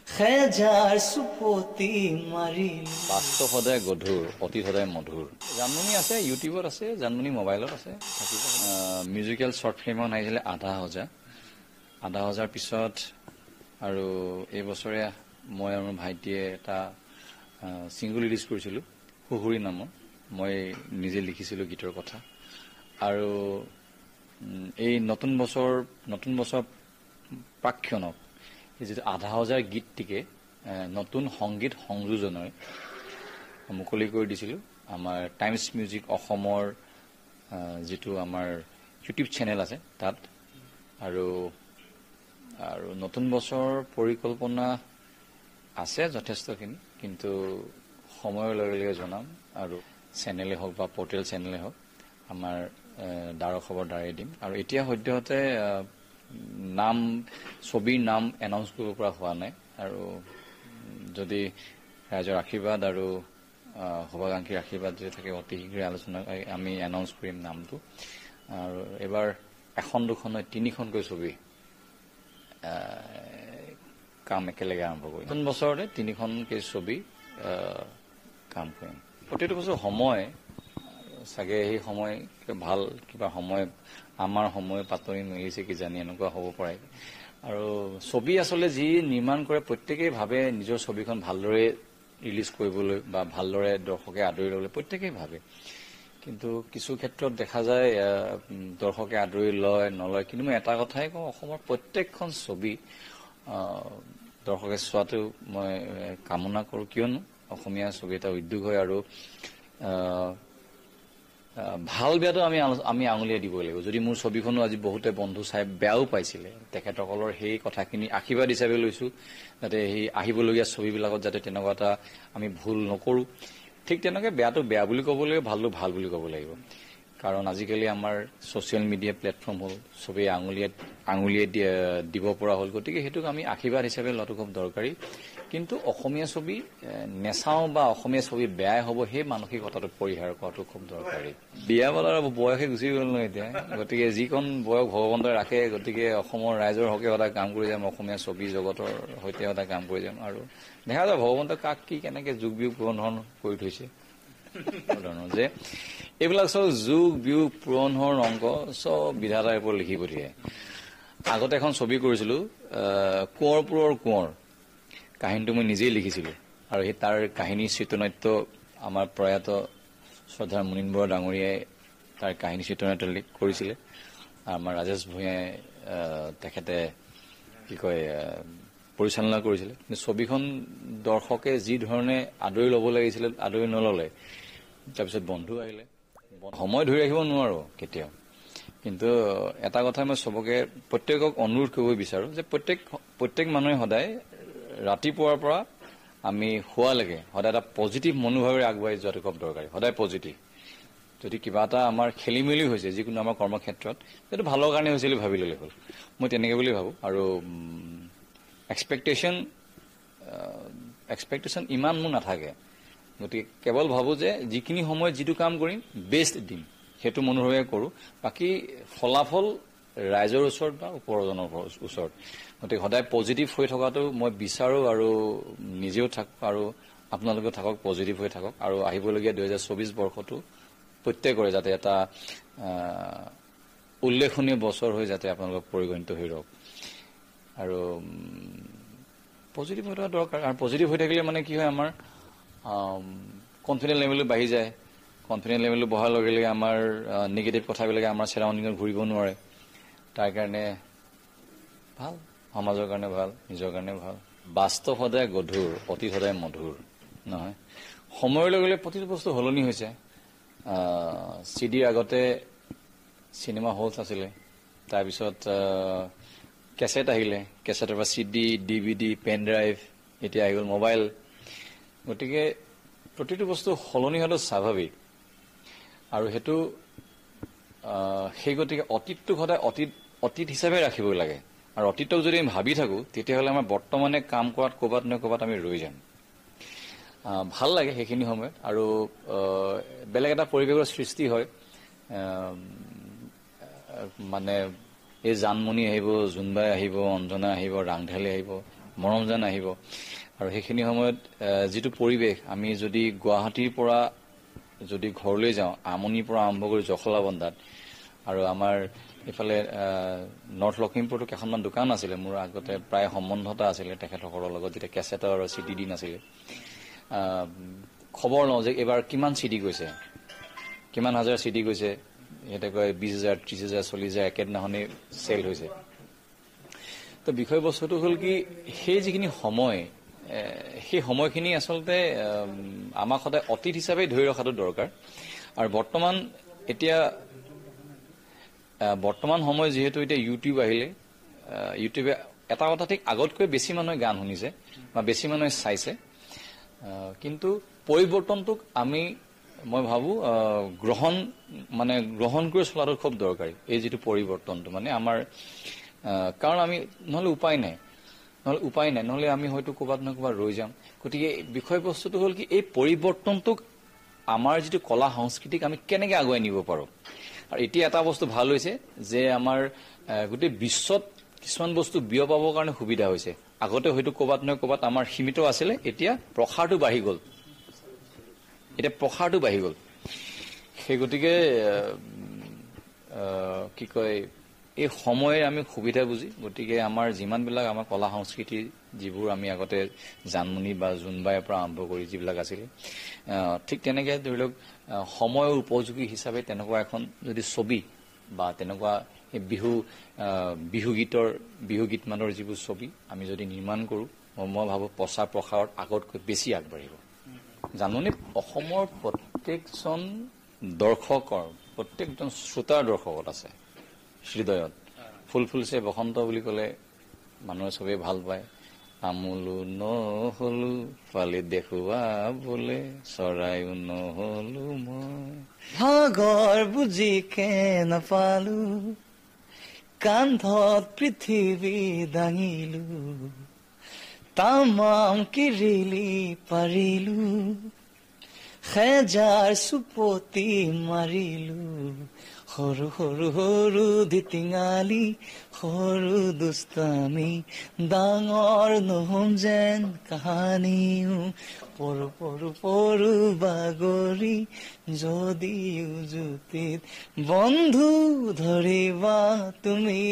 খেজাৰ সুপতি মাৰিল বাস্তৱ সদায় গধুৰ, অতীত সদায় মধুৰ। জানমণি আছে, ইউটিউবত আছে, জানমণি মোবাইলত আছে, থাকিব। মিউজিকেল শ্বৰ্ট ফিল্ম এখন আহিছিলে আধা হজাৰ পিছত আৰু এই বছৰে মই আৰু ভাইটিয়ে এটা ছিংগল ৰিলিজ কৰিছিলোঁ সুহুৰি নামৰ। মই নিজে লিখিছিলোঁ গীতৰ কথা। আৰু এই নতুন বছৰ প্ৰাক্ষণক যিটো আধা হাজাৰ গীতটিকে নতুন সংগীত সংযোজনেৰে মুকলি কৰি দিছিলোঁ আমাৰ টাইমছ মিউজিক অসমৰ যিটো আমাৰ ইউটিউব চেনেল আছে তাত। আৰু নতুন বছৰ পৰিকল্পনা আছে যথেষ্টখিনি, কিন্তু সময়ৰ লগে লগে জনাম। আৰু চেনেলে হওক বা পৰ্টেল চেনেলে হওক আমাৰ খবৰ দ্বাৰাই দিম। আৰু এতিয়া সদ্যহতে ছবিৰ নাম এনাউন্স কৰিব পৰা হোৱা নাই। আৰু যদি ৰাইজৰ আশীৰ্বাদ আৰু শুভাকাংক্ষীৰ আশীৰ্বাদ যদি থাকে অতি শীঘ্ৰে আমি এনাউন্স কৰিম নামটো। আৰু এইবাৰ এখন দুখন নহয় 3খনকৈ ছবি কাম একেলগে আৰম্ভ কৰিম। নতুন বছৰতে 3খনকৈ ছবি কাম কৰিম। প্ৰতিটো বছৰ সময় চাগে সেই সময় ভাল কিবা সময় আমাৰ সময় পাতনি মেলিছে কিজানি এনেকুৱা হ'ব পাৰে। আৰু ছবি আচলতে যি নিৰ্মাণ কৰে প্ৰত্যেকেই ভাবে নিজৰ ছবিখন ভালদৰে ৰিলিজ কৰিবলৈ বা ভালদৰে দৰ্শকে আদৰি ল'বলৈ প্ৰত্যেকেই ভাবে। কিন্তু কিছু ক্ষেত্ৰত দেখা যায় দৰ্শকে আদৰি নলয়। কিন্তু মই এটা কথাই কওঁ, অসমৰ প্ৰত্যেকখন ছবি দৰ্শকে চোৱাটো মই কামনা কৰোঁ। কিয়নো অসমীয়া ছবি এটা উদ্যোগ হয় আৰু ভাল বেয়াটো আমি আঙুলিয়াই দিবই লাগিব। যদি মোৰ ছবিখনো আজি বহুতে বন্ধু চাই বেয়াও পাইছিলে, তেখেতসকলৰ সেই কথাখিনি আশীৰ্বাদ হিচাপে লৈছোঁ যাতে সেই আহিবলগীয়া ছবিবিলাকত যাতে তেনেকুৱা এটা আমি ভুল নকৰোঁ। ঠিক তেনেকৈ বেয়াটো বেয়া বুলি ক'ব লাগিব, ভালটো ভাল বুলি ক'ব লাগিব। কাৰণ আজিকালি আমাৰ ছ'চিয়েল মিডিয়া প্লেটফৰ্ম হ'ল, ছবেই আঙুলিয়াই দিব পৰা হ'ল। গতিকে সেইটোক আমি আশীৰ্বাদ হিচাপে লোৱাটো খুব দৰকাৰী। কিন্তু অসমীয়া ছবি নেচাওঁ বা অসমীয়া ছবি বেয়াই হ'ব সেই মানসিকতাটো পৰিহাৰ কৰাটো খুব দৰকাৰী। বিয়া পতাৰ বয়সে গুচি গ'ল ন এতিয়া। গতিকে যিকণ বয়স ভগৱন্তই ৰাখে, গতিকে অসমৰ ৰাইজৰ হকে সদায় কাম কৰি যাম, অসমীয়া ছবি জগতৰ সৈতে সদায় কাম কৰি যাম। আৰু দেখা যায় ভগৱন্তই কাক কি কেনেকৈ যোগ বিয়োগ পূৰণ কৰি থৈছে যে এইবিলাক চব যোগ বিয়োগ পূৰণ অংক চব বিধাতাৰ ওপৰত লিখি পঠিয়ায়। আগতে এখন ছবি কৰিছিলোঁ কোঁৱৰপুৰৰ কোঁৱৰ, কাহিনীটো মই নিজেই লিখিছিলোঁ। আৰু সেই তাৰ কাহিনীৰ চিত্ৰনাট্য আমাৰ প্ৰয়াত শ্ৰদ্ধাৰ মুনীন বৰা ডাঙৰীয়াই তাৰ কাহিনী চিত্ৰনাট্য কৰিছিলে। আমাৰ ৰাজেশ ভূঞাই তেখেতে পৰিচালনা কৰিছিলে। কিন্তু ছবিখন দৰ্শকে যি ধৰণে আদৰি ল'ব লাগিছিলে আদৰি নল'লে। তাৰপিছত বন্ধু আহিলে, সময় ধৰি ৰাখিব নোৱাৰোঁ কেতিয়াও। কিন্তু এটা কথা মই চবকে প্ৰত্যেকক অনুৰোধ কৰিব বিচাৰোঁ যে প্ৰত্যেক মানুহে সদায় ৰাতিপুৱাৰ পৰা আমি শোৱালৈকে সদায় এটা পজিটিভ মনোভাৱেৰে আগবাঢ়ি যোৱাটো খুব দৰকাৰী। সদায় পজিটিভ। যদি কিবা এটা আমাৰ খেলি মেলি হৈছে যিকোনো আমাৰ কৰ্মক্ষেত্ৰত, সেইটো ভালৰ কাৰণে হৈছে বুলি ভাবি ল'লে হ'ল। মই তেনেকৈ বুলি ভাবোঁ। আৰু এক্সপেক্টেশ্যন ইমান মোৰ নাথাকে। গতিকে কেৱল ভাবোঁ যে যিখিনি সময়ত যিটো কাম কৰিম বেষ্ট দিম, সেইটো মনোভাৱে কৰোঁ। বাকী ফলাফল ৰাইজৰ ওচৰত বা ওপৰজনৰ ওচৰত। গতিকে সদায় পজিটিভ হৈ থকাটো মই বিচাৰোঁ আৰু নিজেও থাকোঁ আৰু আপোনালোকেও থাকক, পজিটিভ হৈ থাকক। আৰু আহিবলগীয়া 2024 বৰ্ষটো প্ৰত্যেকৰে যাতে এটা উল্লেখনীয় বছৰ হৈ যাতে আপোনালোকক পৰিগণিত হৈ ৰওক। আৰু পজিটিভ হৈ থকা দৰকাৰ। আৰু পজিটিভ হৈ থাকিলে মানে কি হয়, আমাৰ কনফিডেন্স লেভেলো বাঢ়ি যায়। কনফিডেন্স লেভেলটো বঢ়াৰ লগে লগে আমাৰ নিগেটিভ কথাবিলাকে আমাৰ চাৰাউণ্ডিঙত ঘূৰিব নোৱাৰে। তাৰ কাৰণে ভাল, সমাজৰ কাৰণে ভাল, নিজৰ কাৰণে ভাল। বাস্তৱ সদায় গধুৰ, অতীত সদায় মধুৰ নহয়। সময়ৰ লগে লগে প্ৰতিটো বস্তু সলনি হৈছে। চিডিৰ আগতে চিনেমা হলছ আছিলে, তাৰপিছত কেছেট আহিলে, কেছেটৰ পৰা CD, DVD, পেন ড্ৰাইভ, এতিয়া আহি গ'ল মোবাইল। গতিকে প্ৰতিটো বস্তু সলনি হোৱাটো স্বাভাৱিক। আৰু সেইটো সেই গতিকে অতীতটোক সদায় অতীত হিচাপে ৰাখিব লাগে। আৰু অতীতক যদি আমি ভাবি থাকোঁ তেতিয়াহ'লে আমাৰ বৰ্তমানে কাম কৰাত ক'ৰবাত নহয় ক'ৰবাত আমি ৰৈ যাম। ভাল লাগে সেইখিনি সময়ত। আৰু বেলেগ এটা পৰিৱেশৰ সৃষ্টি হয়। মানে এই জানমণি আহিব, জোনবাই আহিব, অঞ্জনা আহিব, ৰাংঢালী আহিব, মৰম যেন আহিব আৰু সেইখিনি সময়ত যিটো পৰিৱেশ আমি যদি গুৱাহাটীৰ পৰা যদি ঘৰলৈ যাওঁ আমনিৰ পৰা আৰম্ভ কৰি জখলাবন্ধাত আৰু আমাৰ ইফালে নৰ্থ লখিমপুৰতো কেইখনমান দোকান আছিলে মোৰ আগতে প্ৰায় সম্বন্ধতা আছিলে তেখেতসকলৰ লগত যেতিয়া কেছেটৰ আৰু চিডি দি নাছিলে খবৰ লওঁ যে এইবাৰ কিমান চিডি গৈছে কিমান হাজাৰ চিডি গৈছে সিহঁতে কয় 20,000 30,000 40,000 একেদিনাখনেই চেল হৈছে তো বিষয়বস্তুটো হ'ল কি সেই যিখিনি সময় সেই সময়খিনি আচলতে আমাক সদায় অতীত হিচাপে ধৰি ৰখাটো দৰকাৰ আৰু বৰ্তমান সময় যিহেতু এতিয়া ইউটিউব আহিলে ইউটিউবে এটা কথা ঠিক আগতকৈ বেছি মানুহে গান শুনিছে বা বেছি মানুহে চাইছে কিন্তু পৰিৱৰ্তনটোক মই ভাবো গ্ৰহণ কৰি চলাটো খুব দৰকাৰী এই যিটো পৰিৱৰ্তনটো মানে আমাৰ কাৰণ আমি নহলে উপায় নাই নহলে আমি হয়তো ক'ৰবাত নহয় ক'ৰবাত ৰৈ যাম গতিকে বিষয়বস্তুটো হ'ল কি এই পৰিৱৰ্তনটোক আমাৰ যিটো কলা সংস্কৃতিক আমি কেনেকৈ আগুৱাই নিব পাৰোঁ আৰু এতিয়া এটা বস্তু ভাল হৈছে যে আমাৰ গোটেই বিশ্বত কিছুমান বস্তু বিয়পাবৰ কাৰণে সুবিধা হৈছে আগতে হয়তো ক'ৰবাত নহয় ক'ৰবাত আমাৰ সীমিত আছিলে এতিয়া প্ৰসাৰটো বাঢ়ি গ'ল সেই গতিকে কি কয় এই সময়ে আমি সুবিধা বুজি গতিকে আমাৰ যিমানবিলাক আমাৰ কলা সংস্কৃতি যিবোৰ আমি আগতে জানমণি বা জোনবাইৰ পৰা আৰম্ভ কৰি যিবিলাক আছিলে ঠিক তেনেকৈ ধৰি লওক সময়ৰ উপযোগী হিচাপে তেনেকুৱা এখন যদি ছবি বা তেনেকুৱা বিহু গীত মানৰ যিবোৰ ছবি আমি যদি নিৰ্মাণ কৰোঁ মই ভাবোঁ প্ৰচাৰ প্ৰসাৰত আগতকৈ বেছি আগবাঢ়িব জানমণি অসমৰ প্ৰত্যেকজন দৰ্শকৰ প্ৰত্যেকজন শ্ৰোতাৰ দৰ্শকত আছে হৃদয়ত ফুলছে বসন্ত বুলি ক'লে মানুহে চবেই ভাল পায় আমুলো নহলো পালি দেখুৱা বোলে চৰাইও নহলো মই ভাগৰ বুজিকে নাপালো কান্ধত পৃথিৱী দাঙিলো তামাম কিৰিলি পাৰিলো খেজাৰ চুপতি মাৰিলো সৰু সৰু সৰু ধিটিঙালি সৰু দুষ্টামি ডাঙৰ নহম যেন কাহানিও পৰু বাগৰি যদিও জুতিত বন্ধু ধৰিবা তুমি